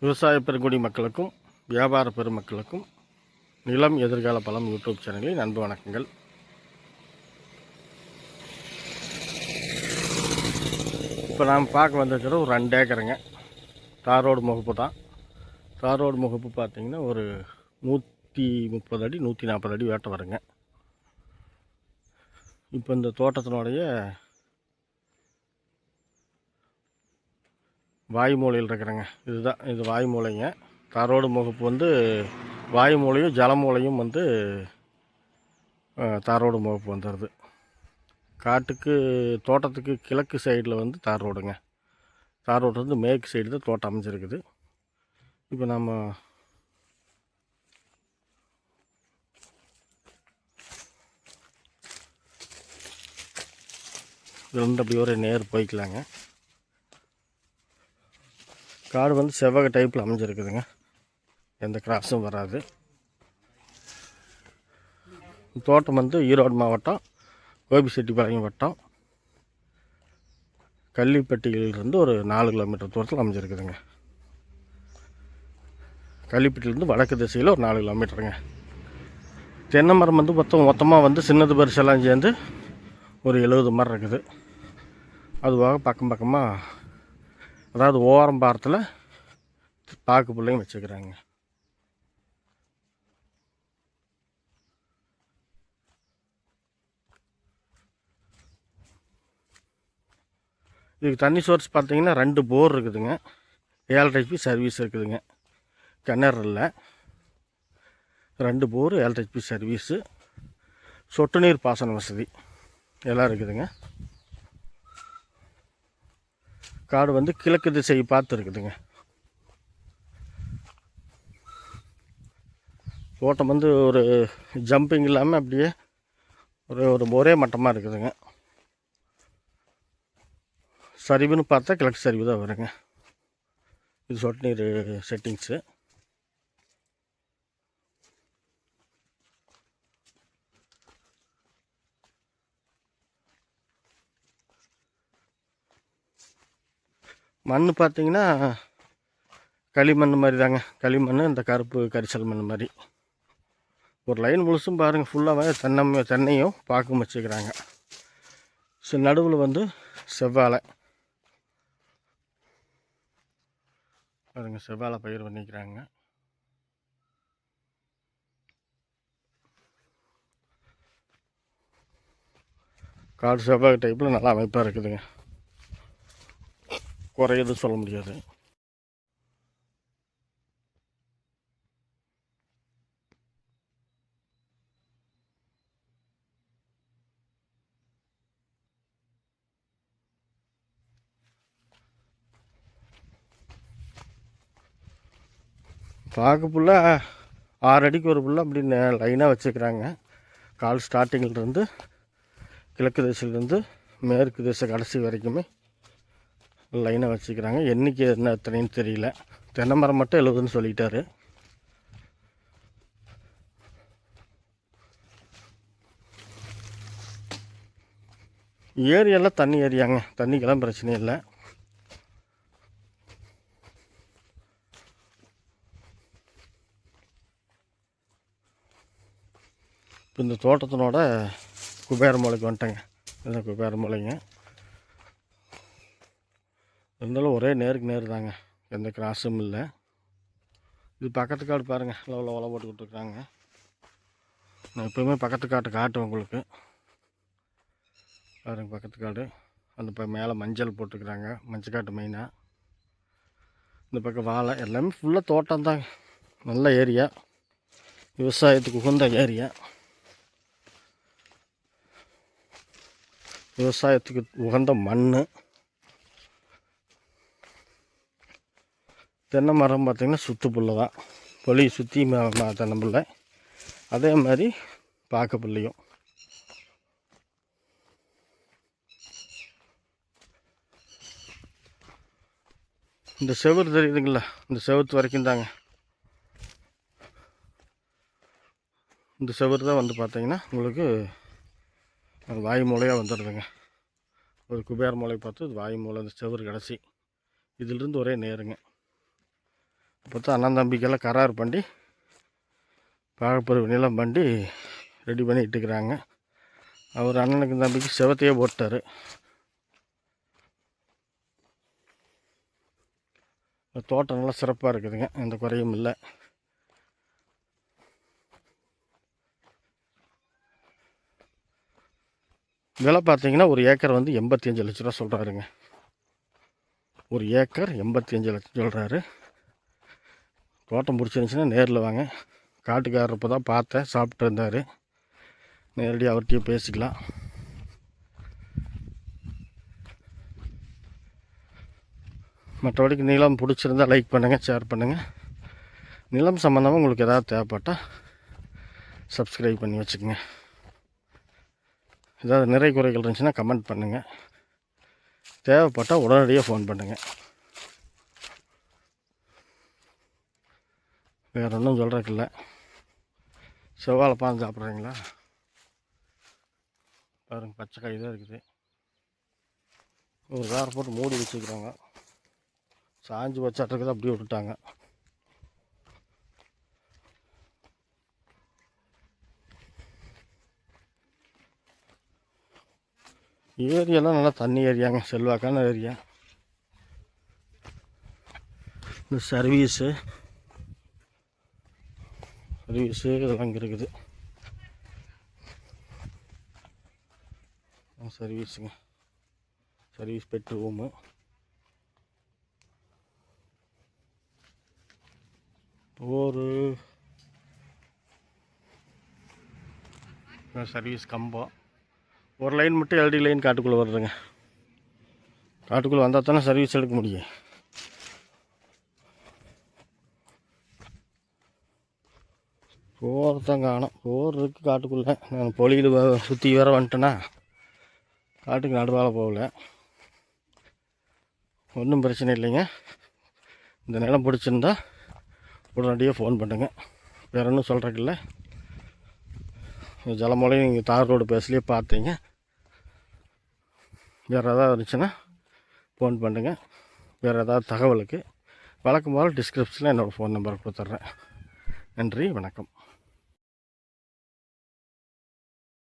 விவசாய பெருங்குடி மக்களுக்கும் வியாபார பெருமக்களுக்கும் நிலம் எதிர்கால பலம் யூடியூப் சேனலில் அன்பு வணக்கங்கள். இப்போ நாம் பார்க்க வந்திருக்கிற ஒரு 2 ஏக்கருங்க தாரோடு முகப்பு தான். தாரோடு முகப்பு பார்த்திங்கன்னா ஒரு 130 அடி 140 அடி வேட்டை வருங்க. இப்போ இந்த தோட்டத்தினுடைய வாய் மூலையில் இருக்கிறேங்க. இது வாய் மூலைங்க. தாரோடு முகப்பு வந்து வாயு மூலையும் ஜல மூலையும் வந்து தாரோடு முகப்பு வந்துடுது. காட்டுக்கு தோட்டத்துக்கு கிழக்கு சைடில் வந்து தார் ரோடுங்க. தார் ரோடு வந்து மேற்கு சைடு தான் தோட்டம் அமைஞ்சிருக்குது. இப்போ நம்ம இதுலேருந்து அப்படி ஒரு நேர் போய்க்கலாங்க. காடு வந்து செவ்வக டைப்பில் அமைஞ்சிருக்குதுங்க. எந்த கிராஸும் வராது. தோட்டம் வந்து ஈரோடு மாவட்டம் கோபிச்செட்டிப்பாளையம் வட்டம் கள்ளிப்பட்டியிலிருந்து ஒரு 4 கிலோமீட்டர் தூரத்தில் அமைஞ்சிருக்குதுங்க. கள்ளிப்பட்டியிலேருந்து வடக்கு திசையில் ஒரு 4 கிலோமீட்டருங்க. தென்னை மரம் வந்து மொத்தமாக வந்து சின்னது பெருசெல்லாம் சேர்ந்து ஒரு 70 மரம் இருக்குது. அதுவாக பக்கமாக அதாவது ஓரம் பாரத்தில் பாக்கு பிள்ளையும் வச்சுக்கிறாங்க. இதுக்கு தண்ணி சோர்ஸ் பார்த்திங்கன்னா 2 போர் இருக்குதுங்க. 7.5 HP சர்வீஸ் இருக்குதுங்க. கிணறுல 2 போர் 7.5 HP சர்வீஸு, சொட்டு நீர் பாசன வசதி எல்லாம் இருக்குதுங்க. காடு வந்து கிழக்கு திசை பார்த்து இருக்குதுங்க. தோட்டம் வந்து ஒரு ஜம்பிங் இல்லாமல் அப்படியே ஒரே மட்டமாக இருக்குதுங்க. சரிவுன்னு பார்த்தா கிழக்கு சரிவு தான் வருங்க. இது சொட்டு நீர் செட்டிங்ஸு. மண் பார்த்திங்கன்னா களிமண் மாதிரி தாங்க. களிமண் இந்த கருப்பு கரிசல் மண் மாதிரி. ஒரு லைன் முழுசும் பாருங்கள் ஃபுல்லாகவே தென்னையும் பாக்கும் வச்சுக்கிறாங்க. நடுவில் வந்து செவ்வாழை பாருங்கள், செவ்வாழை பயிர் பண்ணிக்கிறாங்க. காடு செவ்வாழை டைப்பில் நல்லா அமைப்பாக இருக்குதுங்க. குறையதும் சொல்ல முடியாது. பாக்கு புல்ல 6 அடிக்கு ஒரு புல்ல அப்படி லைனாக வச்சுக்கிறாங்க. கால் ஸ்டார்டிங்கிலிருந்து கிழக்கு திசையிலேருந்து மேற்கு திசை கடைசி வரைக்குமே லைனாக வச்சுக்கிறாங்க. என்றைக்கு என்ன எத்தனைன்னு தெரியல. தென்னை மரம் மட்டும் 70ன்னு சொல்லிட்டாரு. ஏரியெல்லாம் தண்ணி ஏரியாங்க. தண்ணிக்கெல்லாம் பிரச்சனை இல்லை. இப்போ இந்த தோட்டத்தினோட குபேர மூலைக்கு வந்துட்டேங்க. இதுதான் குபேர மூலைங்க. இருந்தாலும் ஒரே நேருக்கு நேர் தாங்க, எந்த கிராஸும் இல்லை. இது பக்கத்து காடு பாருங்கள், லெவலில் போட்டு விட்டுருக்குறாங்க. நான் எப்போயுமே பக்கத்து காட்டை காட்டுவேன் உங்களுக்கு. பாருங்கள் பக்கத்து காடு. அந்த பக்கம் மேலே மஞ்சள் போட்டுருக்குறாங்க, மஞ்சள் காட்டு மெயினாக. இந்த பக்கம் வாழை எல்லாமே ஃபுல்லாக தோட்டம் தாங்க. நல்ல ஏரியா, விவசாயத்துக்கு உகந்த ஏரியா. விவசாயத்துக்கு உகந்த மண். தென்னை மரம் பார்த்திங்கன்னா சுற்று புல்லை தான், பொலி சுற்றி தென்னை புல்லை. அதே மாதிரி பாக்கு புள்ளையும். இந்த செவுறு தெரியுதுங்களா, இந்த செவுத்து வரைக்கும் தாங்க. இந்த செவுறு தான் வந்து பார்த்திங்கன்னா உங்களுக்கு வாயு மூலையாக வந்துடுதுங்க. ஒரு குபேர மூலை பார்த்து இது வாயு மூலை. இந்த செவுறு கடைசி இதிலிருந்து ஒரே நேருங்க. இப்போ அண்ணன் தம்பிக்கெல்லாம் கரார் பண்ணி பாகப்பிரிவு நிலம் பண்ணி ரெடி பண்ணிட்டு இருக்கிறாங்க. அவர் அண்ணனுக்கு தம்பிக்கு செவத்தையே போட்டார். தோட்டம் நல்லா சிறப்பாக இருக்குதுங்க, எந்த குறையும் இல்லை. விலை பார்த்தீங்கன்னா ஒரு ஏக்கர் வந்து 85 லட்ச ரூபா சொல்கிறாருங்க. ஒரு ஏக்கர் 85 லட்சம் சொல்கிறாரு. தோட்டம் பிடிச்சிருந்துச்சின்னா நேரில் வாங்க. காட்டுக்காரர் இப்போ தான் பார்த்தேன், சாப்பிட்டு இருந்தார். நேரடியாக அவர்கிட்டயும் பேசிக்கலாம். மற்றபடிக்கு நிலம் பிடிச்சிருந்தால் லைக் பண்ணுங்கள், ஷேர் பண்ணுங்கள். நிலம் சம்மந்தமாக உங்களுக்கு ஏதாவது தேவைப்பட்டால் சப்ஸ்கிரைப் பண்ணி வச்சுக்கோங்க. ஏதாவது நிறை குறைகள் இருந்துச்சுன்னா கமெண்ட் பண்ணுங்கள். தேவைப்பட்டால் உடனடியாக ஃபோன் பண்ணுங்கள். வேறு ஒன்றும் சொல்கிறதுக்கில்ல. செவ்வாழை பாந்து சாப்பிட்றீங்களா? பாருங்கள், பச்சை காய் தான் இருக்குது. ஒரு வேறு போட்டு மூடி வச்சுக்கிறாங்க. சாஞ்சி வச்சாட்டுருக்குது, அப்படியே விட்டுட்டாங்க. ஏரியாலாம் நல்லா தண்ணி ஏரியாங்க, செல்வாக்கான ஏரியா. இந்த சர்வீஸு இதெல்லாம் இங்கே இருக்குது. சர்வீஸுங்க, சர்வீஸ் பெட்ரூமு. ஒரு சர்வீஸ் கம்பம். ஒரு லைன் மட்டும் எல்டி லைன் காட்டுக்குள்ளே வருதுங்க. காட்டுக்குள்ளே வந்தால் தானே சர்வீஸ் எடுக்க முடியும். போர் தான் காணும். போர் இருக்குது காட்டுக்குள்ளே. நான் பொலியில் சுற்றி வேற வந்துட்டேன்னா காட்டுக்கு நடுவால் போகல. ஒன்றும் பிரச்சனை இல்லைங்க. இந்த நிலம் பிடிச்சிருந்தா உடனடியாக ஃபோன் பண்ணுங்கள். வேறு ஒன்றும் சொல்கிறதில்ல. ஜலமூலையும் நீங்கள் தார் ரோடு பேசலையே பார்த்தீங்க. வேறு ஏதாவது இருந்துச்சுன்னா ஃபோன் பண்ணுங்கள். வேறு ஏதாவது தகவலுக்கு வழக்கம் போல் டிஸ்கிரிப்ஷனில் என்னோடய ஃபோன் நம்பர் கொடுத்துட்றேன். நன்றி, வணக்கம்.